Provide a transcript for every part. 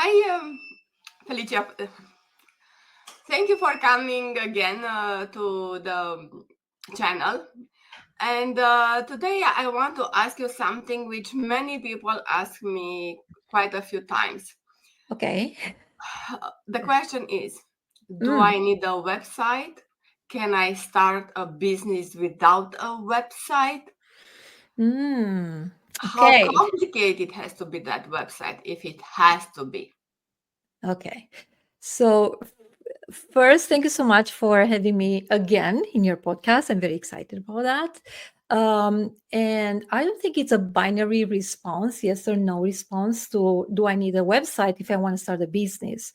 Hi, Felicia. Thank you for coming again to the channel. And today I want to ask you something which many people ask me quite a few times. Okay. The question is, do Mm. I need a website? Can I start a business without a website? Mm. How Okay. complicated has to be that website if it has to be? Okay. So, first, thank you so much for having me again in your podcast. I'm very excited about that. And I don't think it's a binary response, yes or no response to do I need a website if I want to start a business?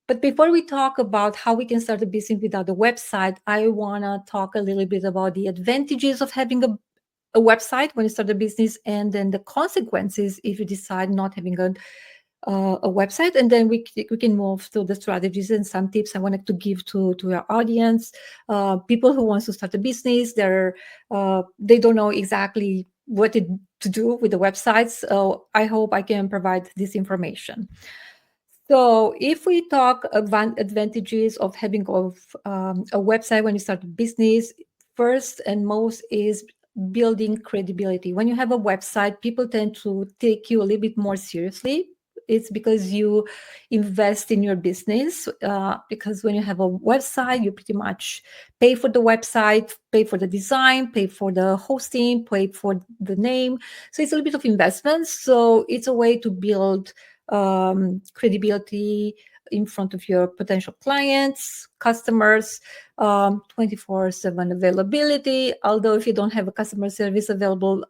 But before we talk about how we can start a business without a website, I want to talk a little bit about the advantages of having a website when you start a business, and then the consequences if you decide not having a website, and then we can move to the strategies and some tips I wanted to give to your audience. People who wants to start a business, they don't know exactly what to do with the websites. So I hope I can provide this information. So if we talk advantages of having a website when you start a business, first and most is building credibility. When you have a website, people tend to take you a little bit more seriously. It's because you invest in your business. Because when you have a website, you pretty much pay for the website, pay for the design, pay for the hosting, pay for the name. So it's a little bit of investment. So it's a way to build credibility in front of your potential clients, customers, 24/7 availability. Although if you don't have a customer service available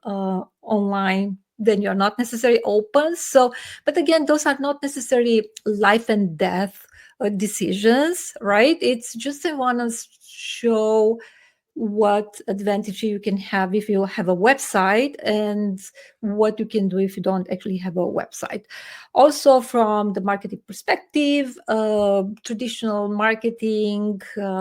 online, then you're not necessarily open. So, but again, those are not necessarily life and death decisions, right? It's just I want to show what advantage you can have if you have a website and what you can do if you don't actually have a website. Also, from the marketing perspective, traditional marketing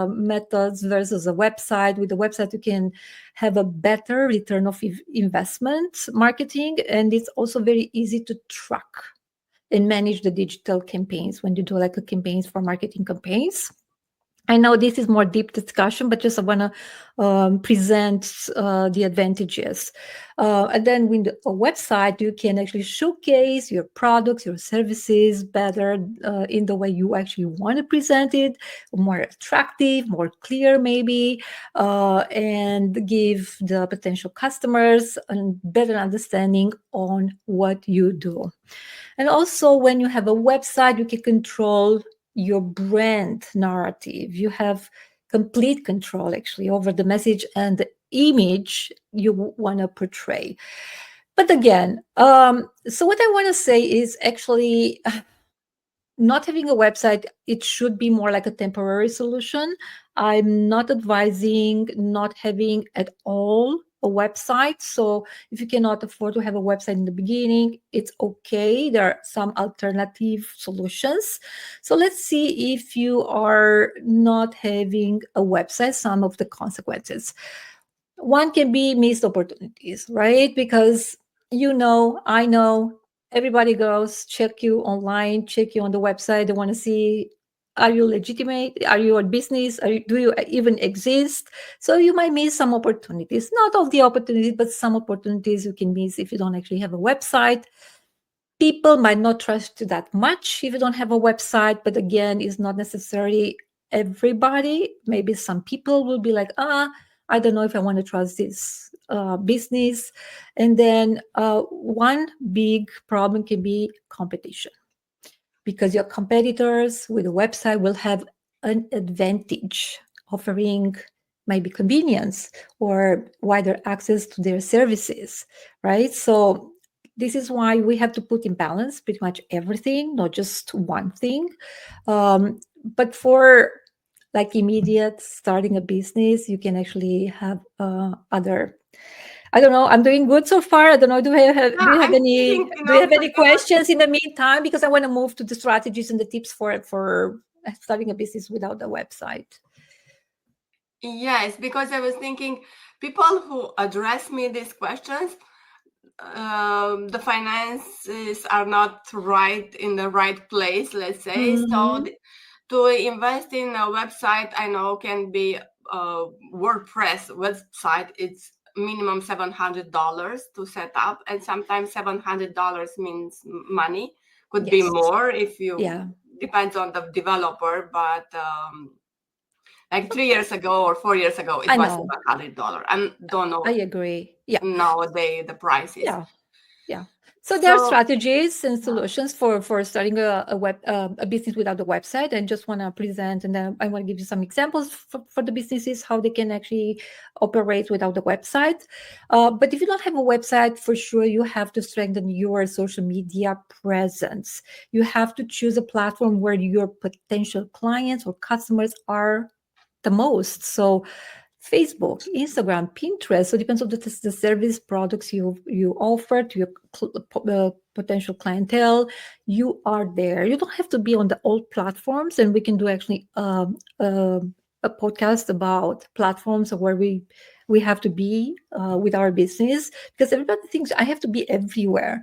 methods versus a website. With a website, you can have a better return of investment marketing, and it's also very easy to track and manage the digital campaigns when you do like a campaigns for marketing campaigns. I know this is more deep discussion, but just I want to present the advantages. And then with a website, you can actually showcase your products, your services better in the way you actually want to present it, more attractive, more clear, maybe, and give the potential customers a better understanding on what you do. And also, when you have a website, you can control your brand narrative. You have complete control actually over the message and the image you want to portray. But again, so what I want to say is actually not having a website, it should be more like a temporary solution. I'm not advising not having at all a website. So if you cannot afford to have a website in the beginning, it's okay. There are some alternative solutions. So let's see, if you are not having a website, some of the consequences. One can be missed opportunities, right? Because I know everybody goes check you online, check you on the website. They want to see, are you legitimate? Are you a business? Do you even exist? So you might miss some opportunities. Not all the opportunities, but some opportunities you can miss if you don't actually have a website. People might not trust you that much if you don't have a website, but again, it's not necessarily everybody. Maybe some people will be like, I don't know if I want to trust this business. And then one big problem can be competition, because your competitors with a website will have an advantage, offering maybe convenience or wider access to their services, right? So this is why we have to put in balance pretty much everything, not just one thing. But for like immediate starting a business, you can actually have other. I don't know. I'm doing good so far. I don't know. Yeah, I'm thinking, Do you have for any the questions in the meantime? Because I want to move to the strategies and the tips for starting a business without a website. yes, because I was thinking people who address me these questions, the finances are not right in the right place, let's say. So Mhm. to invest in a website, I know can be a WordPress website. It's minimum $700 to set up, and sometimes $700 means money. Could be Yes. more if you Yeah. depends on the developer, but like 3 years ago or 4 years ago, it I was know. $700. I don't I know agree. Yeah. nowadays the prices. Yeah. Yeah. So there are So strategies and solutions for starting a business without a website. And just want to present, and then I want to give you some examples for the businesses how they can actually operate without a website. But if you don't have a website, for sure you have to strengthen your social media presence. You have to choose a platform where your potential clients or customers are the most. So Facebook, Instagram, Pinterest. So it depends on the service products you offer to your potential clientele. You are there. You don't have to be on the old platforms, and we can do actually a podcast about platforms where we have to be with our business, because everybody thinks I have to be everywhere.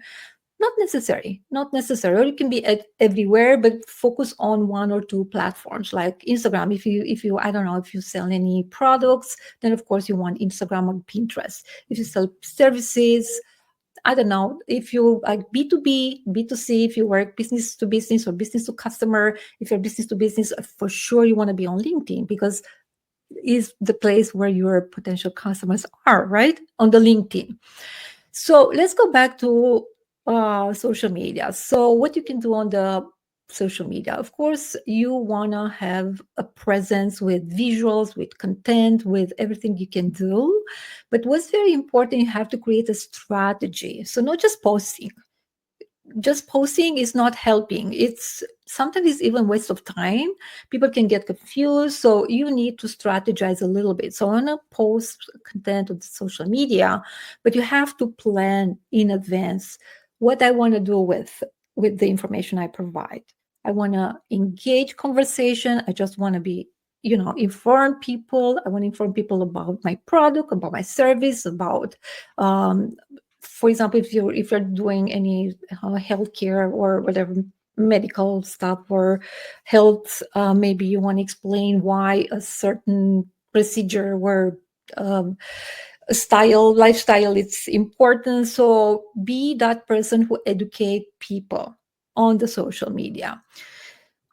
Not necessary, or you can be everywhere, but focus on one or two platforms like Instagram. If you I don't know, if you sell any products, then of course you want Instagram or Pinterest. If you sell services, I don't know, if you like B2B, B2C, if you work business to business or business to customer, if you're business to business, for sure you want to be on LinkedIn, because is the place where your potential customers are, right? On the LinkedIn. So let's go back to social media. So what you can do on the social media, of course, you want to have a presence with visuals, with content, with everything you can do. But what's very important, you have to create a strategy. So not just posting is not helping. It's sometimes it's even waste of time. People can get confused, so you need to strategize a little bit. So I want to post content on social media, but you have to plan in advance what I want to do with the information I provide. I want to engage conversation. I just want to be, inform people. I want to inform people about my product, about my service, about um, for example, if you're doing any healthcare or whatever, medical stuff or health, maybe you want to explain why a certain procedure or um, lifestyle, it's important. So be that person who educate people on the social media.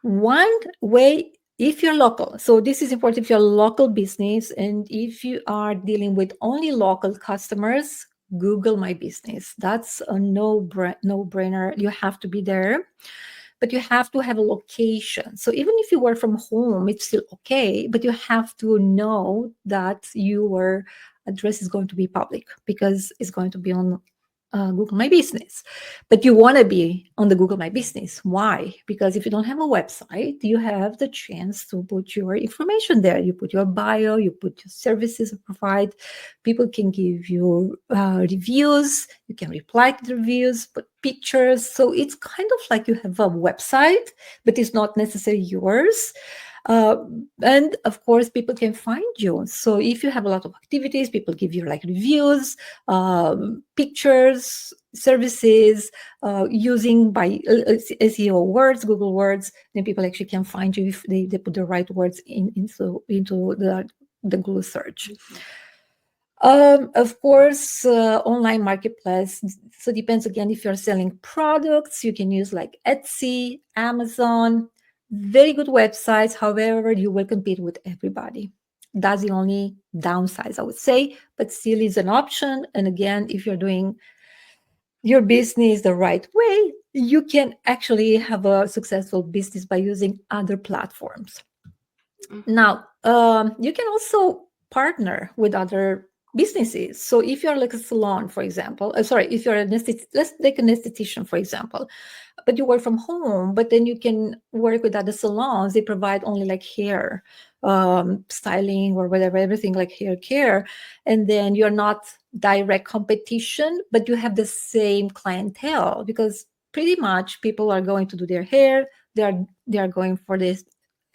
One way, if you're local, so this is important, if you're a local business and if you are dealing with only local customers, Google My Business. That's a no brainer. You have to be there, but you have to have a location. So even if you work from home, it's still okay, but you have to know that your address is going to be public, because it's going to be on Google My Business. But you want to be on the Google My Business. Why? Because if you don't have a website, you have the chance to put your information there. You put your bio, you put your services you provide. People can give you reviews. You can reply to the reviews, put pictures. So it's kind of like you have a website, but it's not necessarily yours. Uh, and of course, people can find you. So if you have a lot of activities, people give you like reviews, pictures, services, using by SEO words, Google words, then people actually can find you if they put the right words into the Google search. Of course, online marketplace. So depends again, if you're selling products, you can use like Etsy, Amazon, very good websites. However, you will compete with everybody. That's the only downside, I would say, but still is an option. And again, if you're doing your business the right way, you can actually have a successful business by using other platforms. Mhm. Now, you can also partner with other businesses. So if you're like a salon, for example, sorry, if you're let's take an esthetician, for example, but you work from home, but then you can work with other salons. They provide only like hair styling or whatever, everything like hair care. And then you're not direct competition, but you have the same clientele, because pretty much people are going to do their hair. They are going for this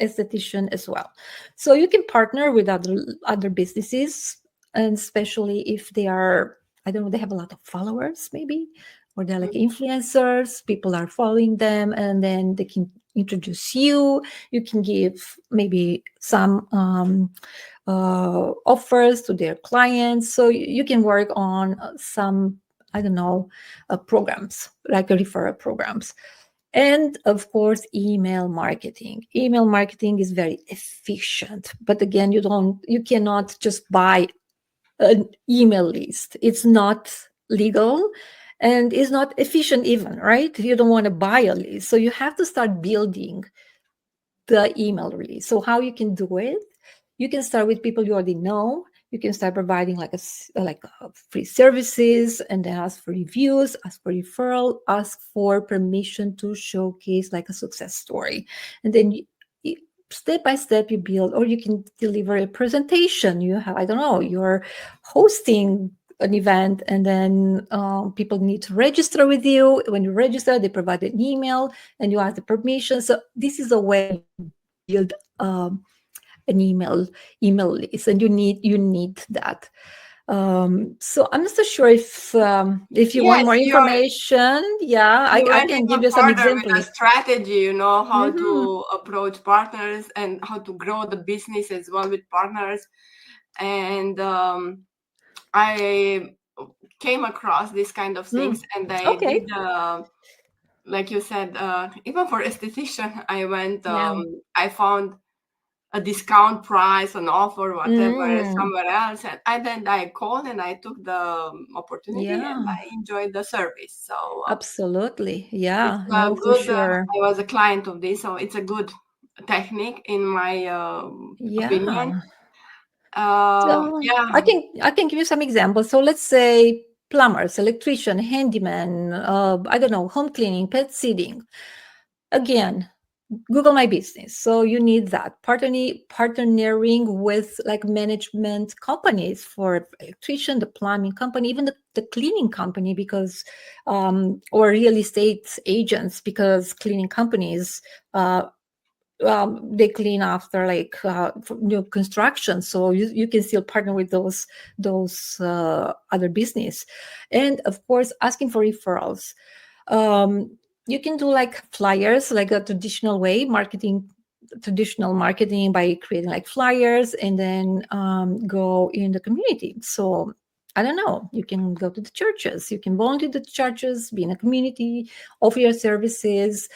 esthetician as well. So you can partner with other businesses, and especially if they are I don't know, they have a lot of followers maybe, or they're like Mhm. influencers, people are following them, and then they can introduce you. You can give maybe some offers to their clients. So you can work on some, I don't know, programs like referral programs. And of course, email marketing. Email marketing is very efficient, but again, you cannot just buy an email list. It's not legal and is not efficient even, right? You don't want to buy a list. So you have to start building the email release. So how you can do it? You can start with people you already know. You can start providing free services, and then ask for reviews, ask for referral, ask for permission to showcase like a success story, and then step by step you build. Or you can deliver a presentation. You have, I don't know, you're hosting an event, and then people need to register with you. When you register, they provide an email and you ask the permission. So this is a way you build an email list, and you need that. So I'm not so sure if you want Yes, more information. Yeah, you I went can give even you some further with the examples. strategy, how Hmm. to approach partners and how to grow the business as well with partners. And I came across these kind of things, Mm. and I Okay. did, like you said, even for esthetician, I went, Yeah. I found a discount price, an offer, whatever, Mm. somewhere else. And then I called and I took the opportunity and Yeah. I enjoyed the service. So Absolutely. it's Yeah. a No, for good, sure. I was a client of this, so it's a good technique in my opinion. Yeah. So Yeah. I can give you some examples. So let's say plumbers, electrician, handyman, I don't know, home cleaning, pet sitting. Again, Google My Business. So you need that partnering with like management companies for electrician, the plumbing company, even the cleaning company, because or real estate agents, because cleaning companies uh, they clean after like new construction. So you can still partner with those other business, and of course asking for referrals. um, you can do like flyers, like a traditional marketing by creating like flyers, and then go in the community. So I don't know, you can go to the churches, you can volunteer to the churches, be in a community, offer your services,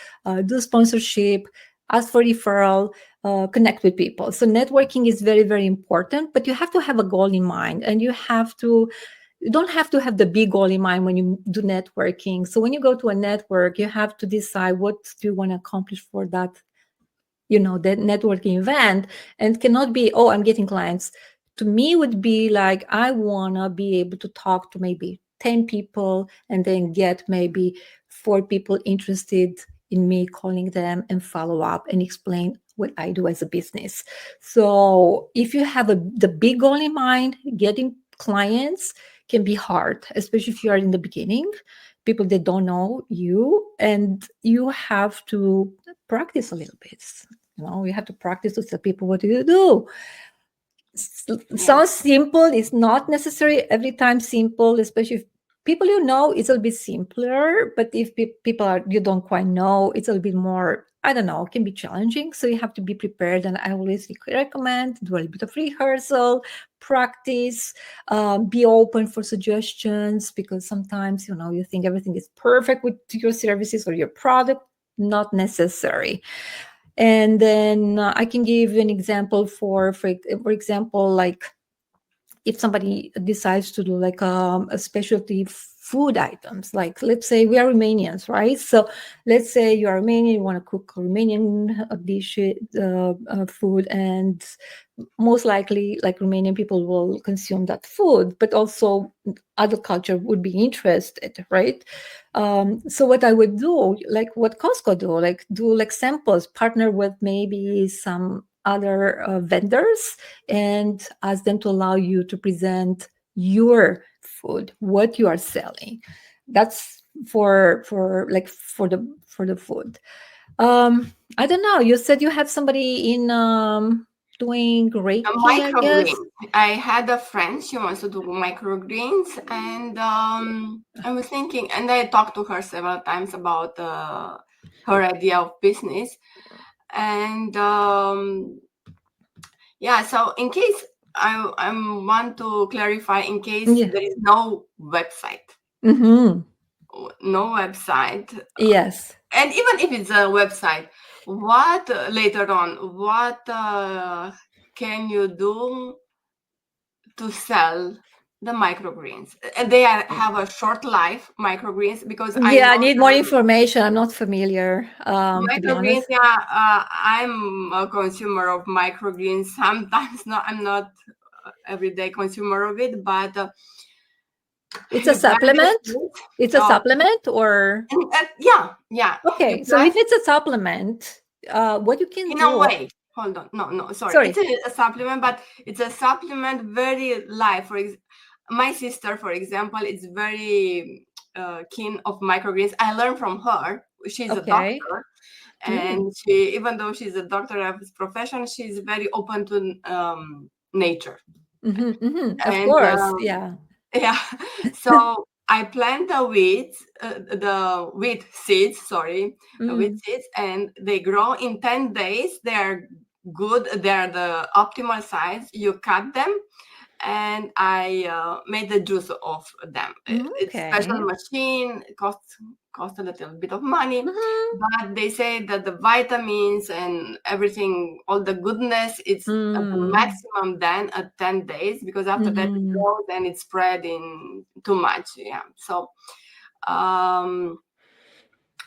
do sponsorship, ask for referral, connect with people. So networking is very, very important, but you have to have a goal in mind, and you don't have to have the big goal in mind when you do networking. So when you go to a network, you have to decide what do you want to accomplish for that networking event, and cannot be, oh, I'm getting clients. To me would be like, I want to be able to talk to maybe 10 people, and then get maybe 4 people interested in me calling them and follow up and explain what I do as a business. So if you have the big goal in mind, getting clients can be hard, especially if you are in the beginning, people that don't know you, and you have to practice a little bit. You have to practice to tell people what do you do. Yes. Sounds simple. It's not necessarily every time simple, especially if people you know, it's a little bit simpler. But if people are you don't quite know, it's a little bit more, I don't know, can be challenging. So you have to be prepared. And I always recommend do a little bit of rehearsal, practice, be open for suggestions, because sometimes you think everything is perfect with your services or your product. Not necessary. And then I can give you an example for example, like if somebody decides to do like a specialty food items, like let's say we are Romanians, right? So let's say you are Romanian, you want to cook Romanian dish, food, and most likely like Romanian people will consume that food, but also other culture would be interested, right? So what I would do, like what Costco do like samples, partner with maybe some other vendors, and ask them to allow you to present your food, what you are selling. That's for the food. I don't know. You said you have somebody in doing Reiki, I guess. Microgreens. I had a friend, she wants to do microgreens, and I was thinking, and I talked to her several times about her idea of business. And yeah, so in case I want to clarify, in case Yeah. there is no website, Mm-hmm. no website, Yes. and even if it's a website, what later on, what can you do to sell the microgreens? And they have a short life microgreens, because I Yeah, I know need more information. I'm not familiar, to be microgreens. honest. Yeah, I'm a consumer of microgreens. Sometimes not. I'm not everyday consumer of it, but It's a you plant the supplement. seeds. It's a Oh, supplement, or yeah. You okay. So if plant it's a supplement, what you can in a do? way. Hold on. No, sorry. It's Sorry. a supplement, but it's a supplement very light. My sister, for example, is very keen of microgreens. I learned from her. She's a Okay. doctor, Mm. and she, even though she's a doctor of his profession, she's very open to nature. Mm-hmm, mm-hmm. Of And course. Yeah. yeah, so I plant the wheat seeds, sorry, the wheat Mm. seeds, and they grow in 10 days. They're good, they're the optimal size. You cut them, and I made the juice of them. It's special Okay. machine, cost a little bit of money, Mm-hmm. but they say that the vitamins and everything, all the goodness, it's at the Mm. maximum then at 10 days, because after that it Mm-hmm. grows and it's spread in too much. Yeah. So um,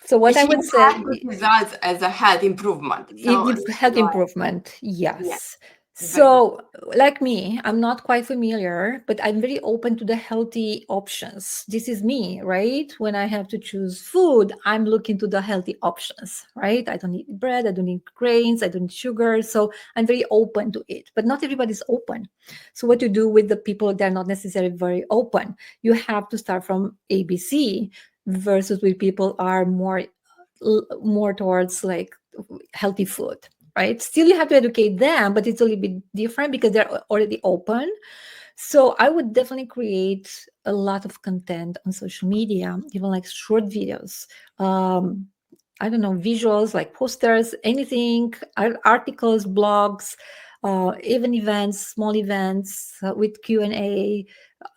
So what I she would had say, good results as a health improvement. So health like, improvement, yeah, yes. very good. So, like me, I'm not quite familiar, but I'm very open to the healthy options. This is me, right? When I have to choose food, I'm looking to the healthy options, right? I don't eat bread, I don't eat grains, I don't eat sugar. So I'm very open to it, but not everybody's open. So what you do with the people that are not necessarily very open, you have to start from ABC versus with people are more towards like healthy food, right? Still you have to educate them, but it's a little bit different because they're already open. So I would definitely create a lot of content on social media, even like short videos, um, I don't know, visuals like posters, anything, articles, blogs, even events, small events, with Q&A.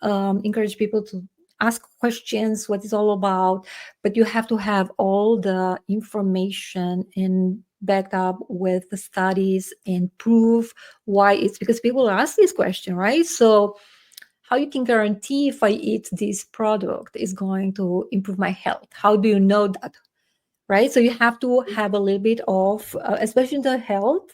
Encourage people to ask questions, what it's all about, but you have to have all the information and backed up with the studies and prove why. It's because people ask this question, right? So how you can guarantee if I eat this product is going to improve my health? How do you know that? Right, so you have to have a little bit of especially in the health,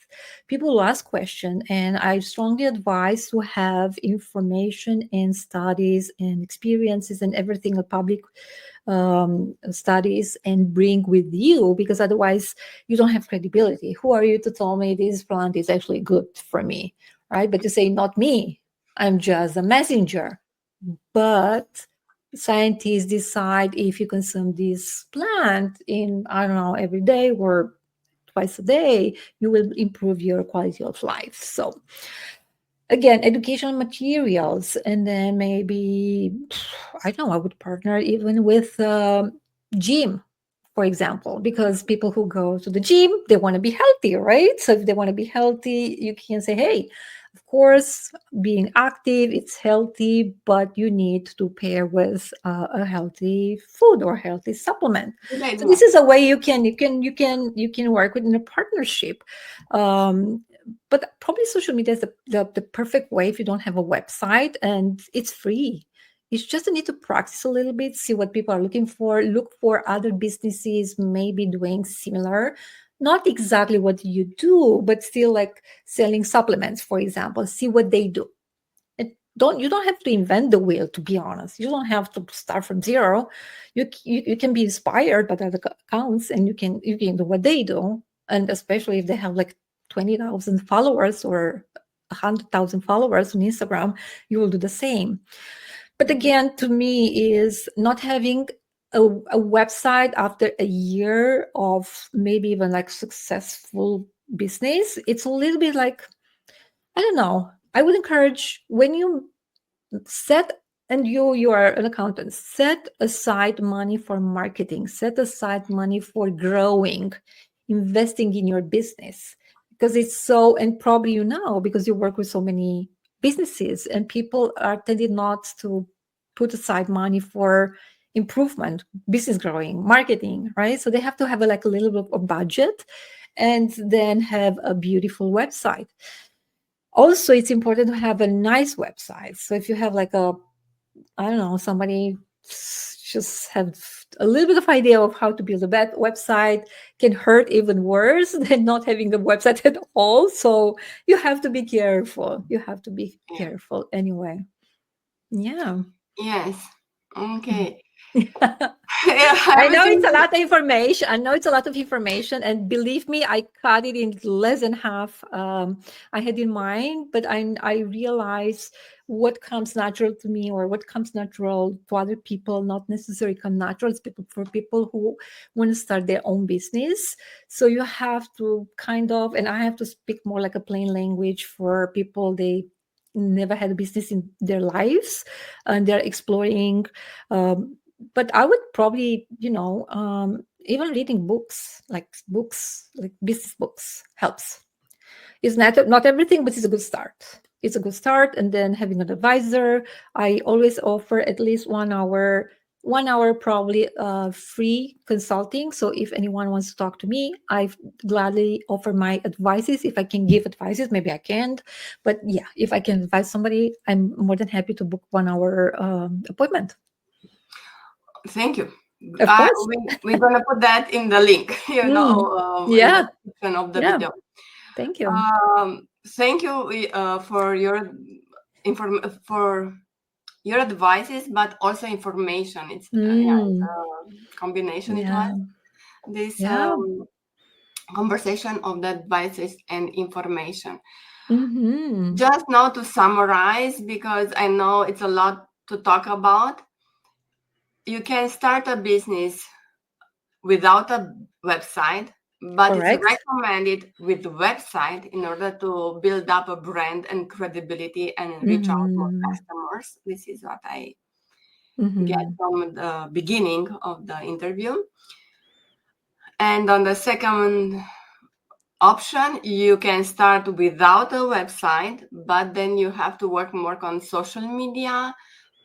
people will ask question, and I strongly advise to have information and studies and experiences and everything, the public studies, and bring with you, because otherwise you don't have credibility. Who are you to tell me this plant is actually good for me, right? But you say, not me, I'm just a messenger. But scientists decide if you consume this plant in, I don't know, every day or twice a day, you will improve your quality of life. So again, educational materials, and then maybe, I don't know, I would partner even with gym, for example, because people who go to the gym, they want to be healthy, right? So if they want to be healthy, you can say, hey, of course, being active, it's healthy, but you need to pair with a healthy food or healthy supplement. Good So this idea. is a way you can work within a partnership. um, but probably social media is the perfect way if you don't have a website, and it's free. You just need to practice a little bit, see what people are looking for, look for other businesses maybe doing similar, not exactly what you do, but still like selling supplements, for example. See what they do. You don't have to invent the wheel, to be honest. You don't have to start from zero. You can be inspired by other accounts, and you can do what they do. And especially if they have like 20,000 followers or 100,000 followers on Instagram, you will do the same. But again, to me, is not having a website after a year of maybe even like successful business. It's a little bit like I don't know. I would encourage when you set and you are an accountant, set aside money for marketing, set aside money for growing, investing in your business, because it's so, and probably because you work with so many businesses and people are tended not to put aside money for improvement, business growing, marketing, right? So they have to have like a little bit of budget and then have a beautiful website. Also, it's important to have a nice website. So if you have like a, I don't know, somebody just have a little bit of idea of how to build a bad website can hurt even worse than not having a website at all. So you have to be careful. You have to be Yeah. careful anyway. Yeah. Yes. Okay. I know it's Everything. a lot of information. I know it's a lot of information, and believe me, I cut it in less than half. I had in mind, but I realized what comes natural to me or what comes natural to other people, not necessarily come natural. It's people for people who want to start their own business. So you have to kind of, and I have to speak more like a plain language for people they never had a business in their lives and they're exploring. But I would probably, even reading books, like business books helps. It's not everything, but it's a good start. It's a good start. And then having an advisor, I always offer at least 1 hour, 1 hour probably free consulting. So if anyone wants to talk to me, I gladly offer my advices. If I can give advices, maybe I can't. But yeah, if I can advise somebody, I'm more than happy to book 1 hour appointment. Thank you. Of course. We're gonna put that in the link, Mm. in the Yeah. description of the Yeah. video. Thank you. Thank you for your for your advices, but also information. It's it's Mm. a combination. It was Yeah. this Yeah. conversation of the advices and information. Mm-hmm. Just now to summarize, because I know it's a lot to talk about. You can start a business without a website, but it's Correct. recommended with website in order to build up a brand and credibility and reach out more Mm-hmm. customers. This is what I get Mm-hmm. from the beginning of the interview. And on the second option, you can start without a website, but then you have to work more on social media,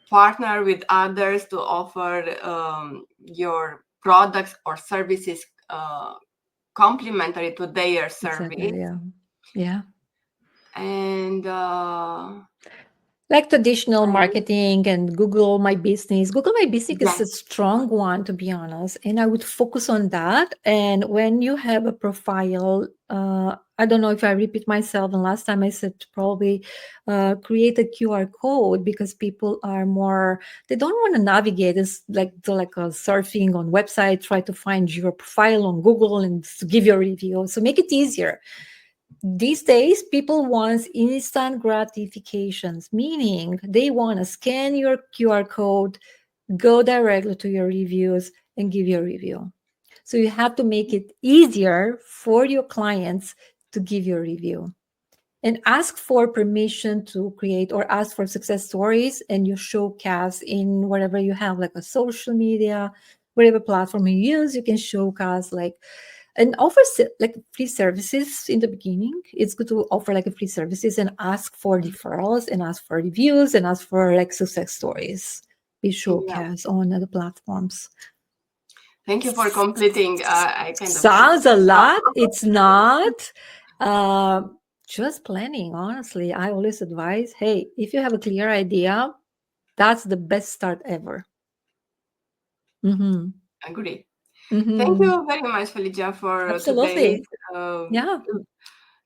partner with others to offer your products or services complementary to their Exactly. service. Yeah. Yeah. And Like traditional marketing and Google My Business. Google My Business is a yes, strong one, to be honest. And I would focus on that. And when you have a profile, I don't know if I repeat myself. And last time I said to probably create a QR code because people are more, they don't want to navigate. It's like surfing on website, try to find your profile on Google and to give your review. So make it easier. These days, people want instant gratifications, meaning they want to scan your QR code, go directly to your reviews, and give your review. So you have to make it easier for your clients to give your review and ask for permission to create or ask for success stories and you showcase in whatever you have, like a social media, whatever platform you use, you can showcase like and offer like free services in the beginning. It's good to offer like a free services and ask for referrals and ask for reviews and ask for like success stories. Be yeah. showcased on other platforms. Thank you for completing. I kind of Sounds a now. lot. It's not. Uh, just planning, honestly. I always advise, hey, if you have a clear idea, that's the best start ever. Mm-hmm. Agree. Thank Mm-hmm. you very much, Felicia, for today's Absolutely. uh, Yeah.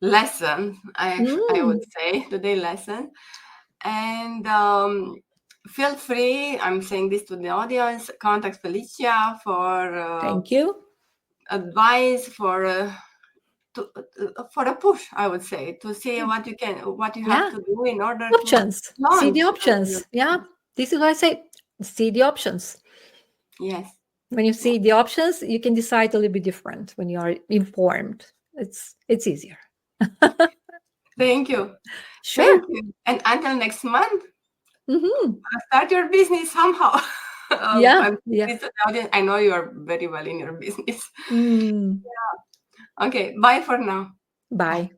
lesson. I would Mm. say today lesson, and feel free. I'm saying this to the audience. Contact Felicia for Thank you. advice for a push. I would say to see what you have Yeah. to do in order to Options. See the launch your options. Yeah. business. This is what I say. See the options. Yes. When you see the options, you can decide a little bit different when you are informed. It's easier. Thank you. Sure. Thank you. And until next month, start your business somehow. Yeah. Yeah. I know you are very well in your business. Mm. Okay, bye for now. Bye.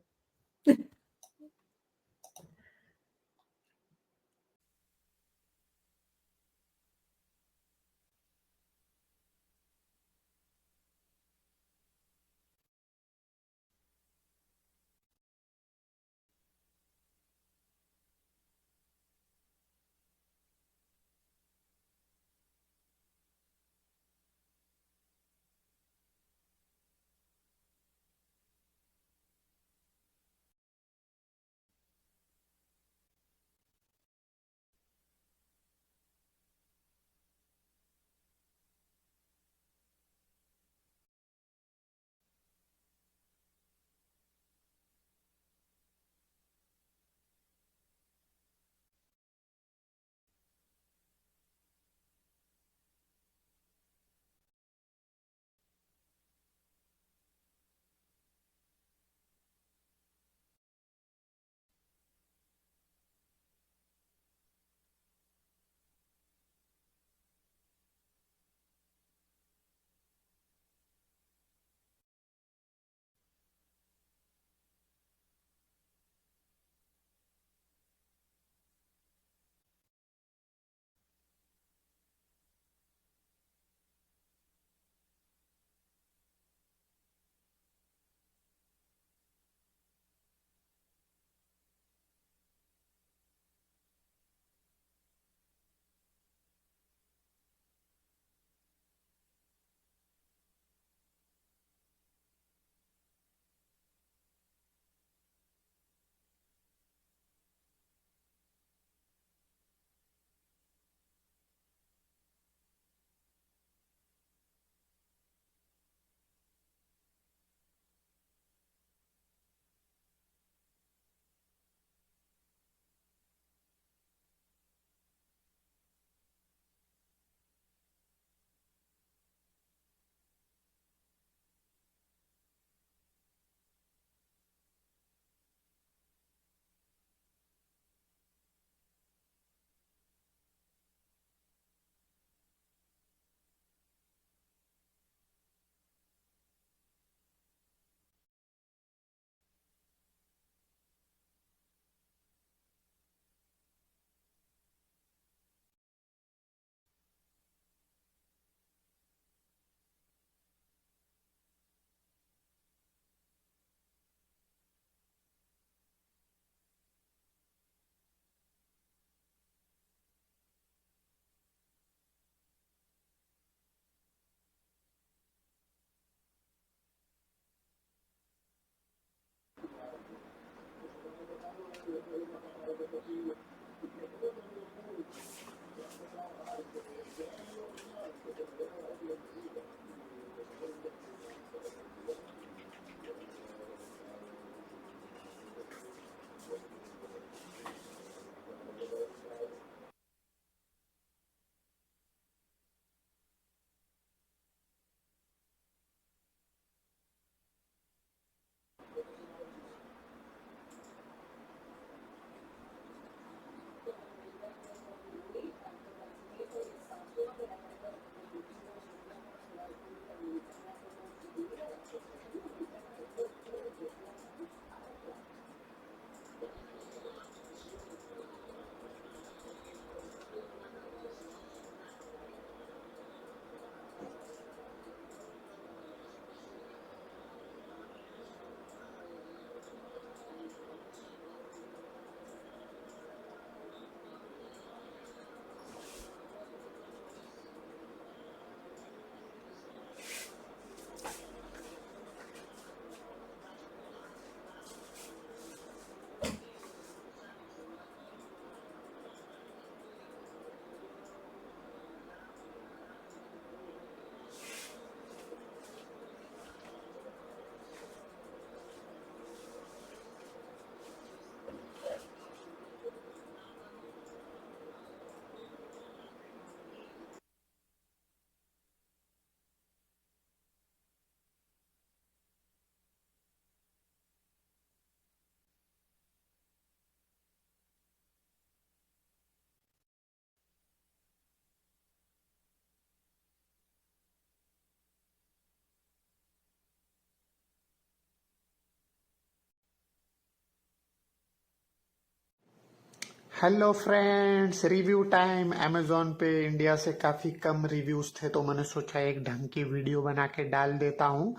Hello friends, review time. Amazon पे India से काफ़ी कम reviews थे तो मैंने सोचा एक ढंग की वीडियो बना के डाल देता हूँ।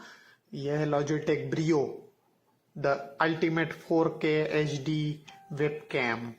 यह है Logitech Brio, the ultimate 4K HD webcam.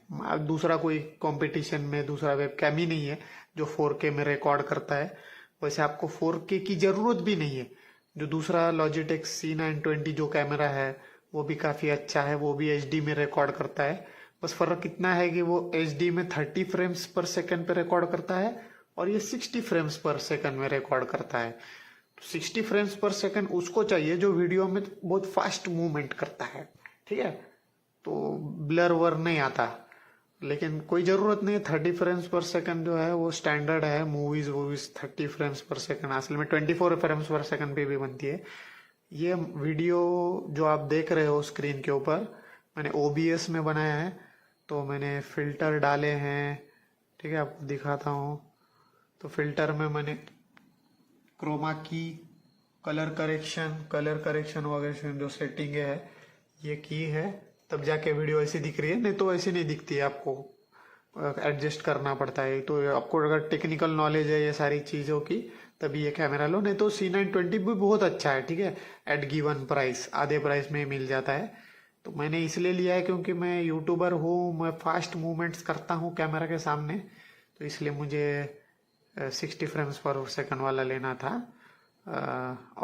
दूसरा कोई कंपटीशन में दूसरा वेबकैम ही नहीं है जो 4K में रिकॉर्ड करता है। वैसे आपको 4K की ज़रूरत भी नहीं है। जो दूसरा लॉजिटेक C920 जो कैमरा है वो भी काफ़ी अच्छा है, वो भी HD में रिकॉर्ड करता है। बस फर्क इतना है कि वो HD में 30 फ्रेम्स पर सेकंड पे रिकॉर्ड करता है और ये 60 फ्रेम्स पर सेकंड में रिकॉर्ड करता है। तो 60 फ्रेम्स पर सेकंड उसको चाहिए जो वीडियो में बहुत फास्ट मूवमेंट करता है, ठीक है। तो ब्लर वर नहीं आता, लेकिन कोई ज़रूरत नहीं है। 30 फ्रेम्स पर सेकंड जो है वो स्टैंडर्ड है। मूवीज 30 फ्रेम्स पर सेकंड, असल में 24 फ्रेम्स पर सेकंड पे भी बनती है। ये वीडियो जो आप देख रहे हो स्क्रीन के ऊपर मैंने OBS में बनाया है, तो मैंने फिल्टर डाले हैं, ठीक है। आपको दिखाता हूँ। तो फिल्टर में मैंने क्रोमा की, कलर करेक्शन वगैरह जो सेटिंग है ये की है, तब जाके वीडियो ऐसी दिख रही है, नहीं तो ऐसी नहीं दिखती है। आपको एडजस्ट करना पड़ता है। तो आपको अगर टेक्निकल नॉलेज है ये सारी चीज़ों की तभी ये कैमरा लो, नहीं तो C920 भी बहुत अच्छा है, ठीक है। एट गिवन प्राइस, आधे प्राइस में मिल जाता है। तो मैंने इसलिए लिया है क्योंकि मैं यूट्यूबर हूँ, मैं फास्ट मूवमेंट्स करता हूँ कैमरा के सामने, तो इसलिए मुझे 60 फ्रेम्स पर सेकंड वाला लेना था।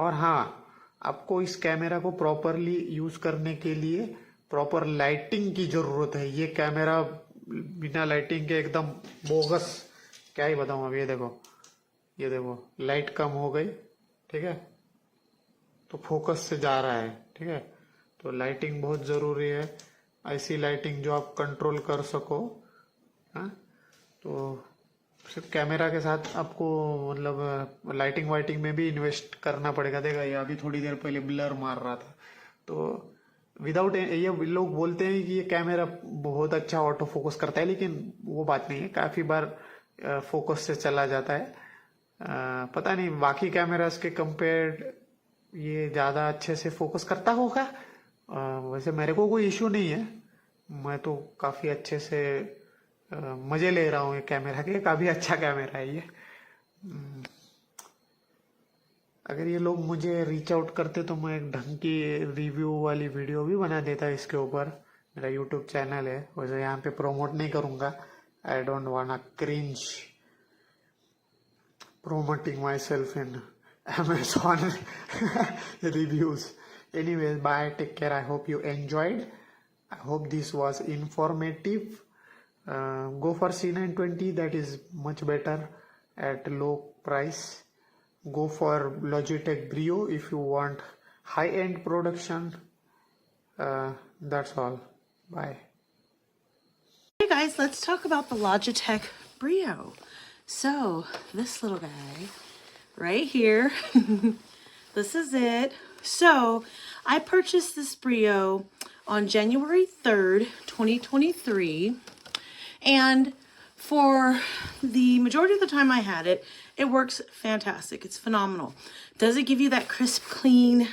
और हाँ, आपको इस कैमरा को प्रॉपरली यूज़ करने के लिए प्रॉपर लाइटिंग की ज़रूरत है। ये कैमरा बिना लाइटिंग के एकदम बोगस, क्या ही बताऊँ। अब ये देखो लाइट कम हो गई, ठीक है, तो फोकस से जा रहा है, ठीक है। तो लाइटिंग बहुत ज़रूरी है, ऐसी लाइटिंग जो आप कंट्रोल कर सको। हाँ, तो सिर्फ कैमरा के साथ आपको मतलब लाइटिंग वाइटिंग में भी इन्वेस्ट करना पड़ेगा। देखा, ये अभी थोड़ी देर पहले ब्लर मार रहा था। तो विदाउट ये लोग बोलते हैं कि ये कैमरा बहुत अच्छा ऑटो फोकस करता है, लेकिन वो बात नहीं है। काफ़ी बार फोकस से चला जाता है। पता नहीं बाकी कैमरास के कंपेयर ये ज़्यादा अच्छे से फोकस करता होगा। वैसे मेरे को कोई इशू नहीं है, मैं तो काफ़ी अच्छे से मज़े ले रहा हूँ ये कैमरा के। काफ़ी अच्छा कैमरा है ये। अगर ये लोग मुझे रीच आउट करते तो मैं एक ढंग की रिव्यू वाली वीडियो भी बना देता इसके ऊपर। मेरा यूट्यूब चैनल है, वैसे यहाँ पे प्रमोट नहीं करूँगा। I don't want cringe promoting myself in Amazon reviews. Anyways, bye, take care. I hope you enjoyed. I hope this was informative. Go for C920, that is much better at low price. Go for Logitech Brio if you want high-end production. That's all. Bye. Hey guys, let's talk about the Logitech Brio. So this little guy right here, this is it. So I purchased this Brio on January 3rd, 2023. And for the majority of the time I had it, it works fantastic. It's phenomenal. Does it give you that crisp, clean,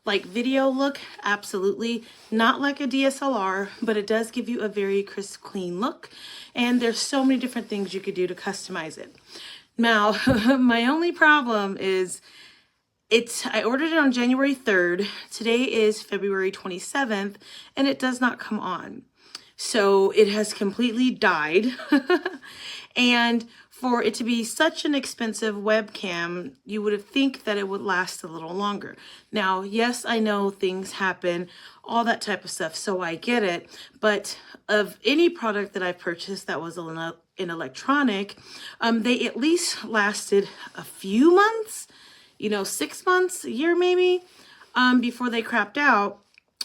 like video look? Absolutely. Not like a DSLR, but it does give you a very crisp, clean look. And there's so many different things you could do to customize it. Now, my only problem is I ordered it on January 3rd. Today is February 27th, and it does not come on. So it has completely died. And for it to be such an expensive webcam, you would think that it would last a little longer. Now, yes, I know things happen, all that type of stuff, so I get it. But of any product that I purchased that was an electronic, they at least lasted a few months, 6 months, a year maybe, before they crapped out.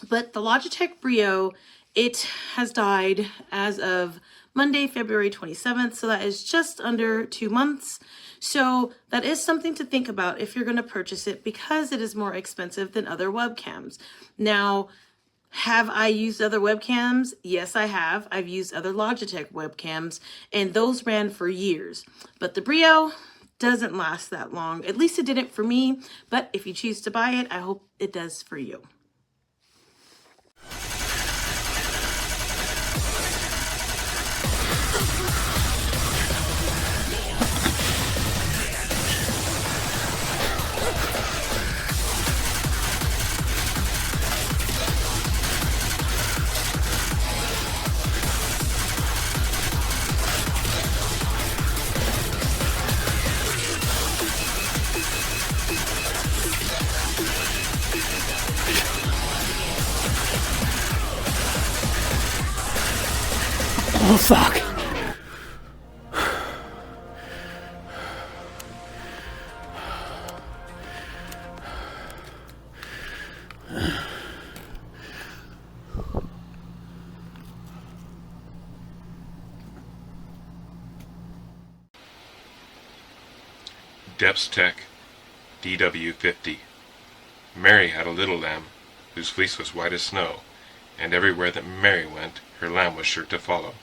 But the Logitech Brio, it has died as of Monday, February 27th, so that is just under 2 months. So that is something to think about if you're going to purchase it, because it is more expensive than other webcams. Now, have I used other webcams? Yes, I have. I've used other Logitech webcams, and those ran for years. But the Brio doesn't last that long. At least it didn't for me, but if you choose to buy it, I hope it does for you. Oh, fuck. Depths Tech DW50. Mary had a little lamb, whose fleece was white as snow, and everywhere that Mary went, her lamb was sure to follow.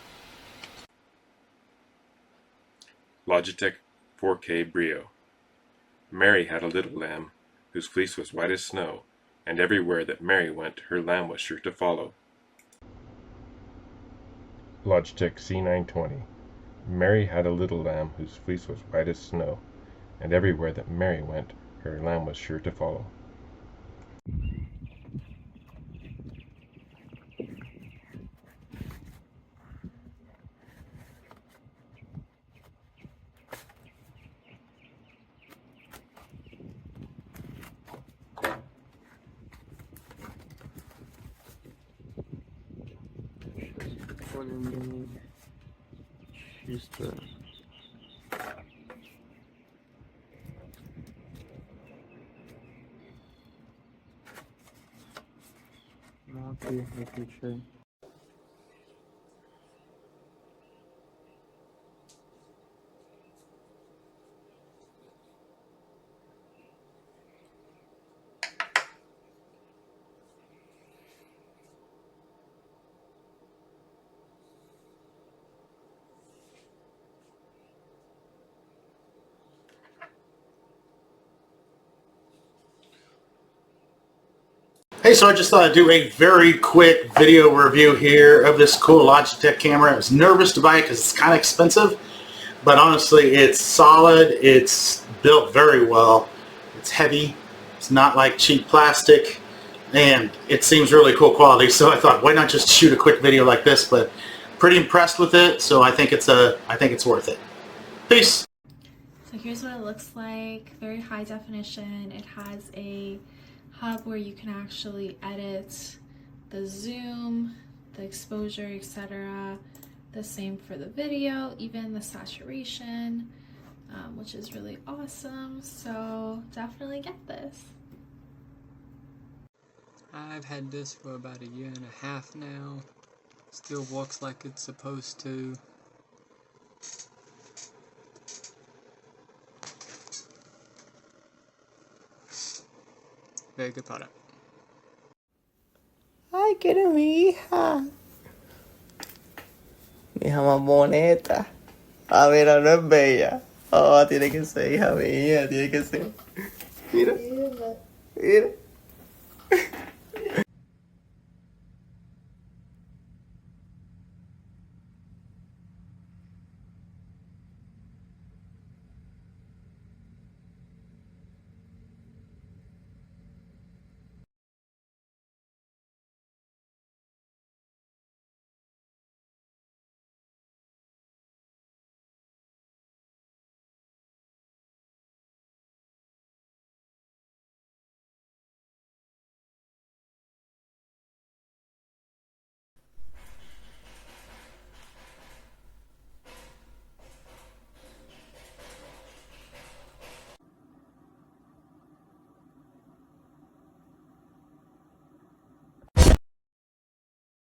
Logitech 4K Brio. Mary had a little lamb, whose fleece was white as snow, and everywhere that Mary went, her lamb was sure to follow. Logitech C920. Mary had a little lamb, whose fleece was white as snow, and everywhere that Mary went, her lamb was sure to follow. Чисто. Ну окей, выключай. Hey, so I just thought I'd do a very quick video review here of this cool Logitech camera. I was nervous to buy it because it's kind of expensive, but honestly it's solid, it's built very well, it's heavy, it's not like cheap plastic, and it seems really cool quality, so I thought why not just shoot a quick video like this, but pretty impressed with it, so I think it's worth it. Peace! So here's what it looks like, very high definition. It has a hub where you can actually edit the zoom, the exposure, etc. The same for the video, even the saturation, which is really awesome. So definitely get this. I've had this for about 1.5 years now. Still works like it's supposed to. Very good product. Ay, que eres mi hija. Mi hija más bonita. Ah, mira, no es bella. Oh, tiene que ser hija mía, tiene que ser. Mira, mira.